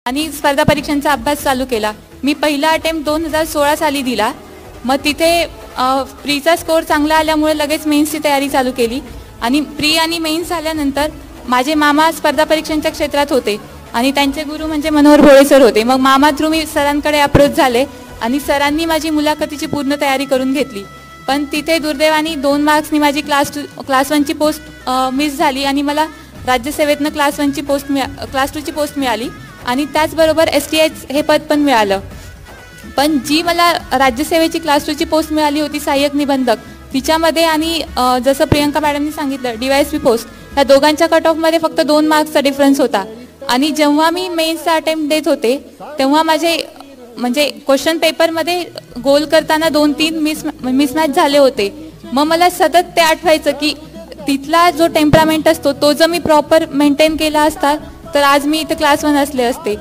आणि स्पर्धा परीक्षांचा अभ्यास चालू केला। मी पहिला अटेम्प्ट 2016 साली दिला। मग तिथे प्रीचा स्कोर चांगला आल्यामुळे लगेच मेन्सची तयारी चालू केली आणि प्री आणि मेन्स झाल्यानंतर माझे मामा स्पर्धा परीक्षांच्या क्षेत्रात होते आणि त्यांचे गुरु म्हणजे मनोहर भोळे सर होते। मग मामा थ्रू मी सरांकडे अप्रोच झाले आणि सरांनी माझी मुलाखतीची पूर्ण तयारी करून घेतली। पण तिथे दुर्दैवाने 2 मार्क्सनी माझी क्लास 1ची पोस्ट मिस झाली आणि मला राज्यसेवेतनं क्लास 2ची पोस्ट मिळाली आणि त्याचबरोबर STH हे पद पण मिळालं। पण जी मला राज्यसेवेची क्लास 2ची पोस्ट मिळाली होती सहाय्यक निबंधक, तिच्यामध्ये आणि जसं प्रियंका मॅडमनी सांगितलं DYSP पोस्ट, ह्या दोघांच्या कट ऑफमध्ये फक्त 2 मार्क्सचा डिफरन्स होता। आणि जेव्हा मी मेन्सचा अटेम्प्ट देत होते तेव्हा माझे म्हणजे क्वेश्चन पेपरमध्ये गोल करताना 2-3 मिसमॅच झाले होते। मग मला सतत ते आठवायचं की तिथला जो टेम्परामेंट असतो तो जर मी प्रॉपर मेंटेन केला असता तर आज मी इथे क्लास 1 असले असते।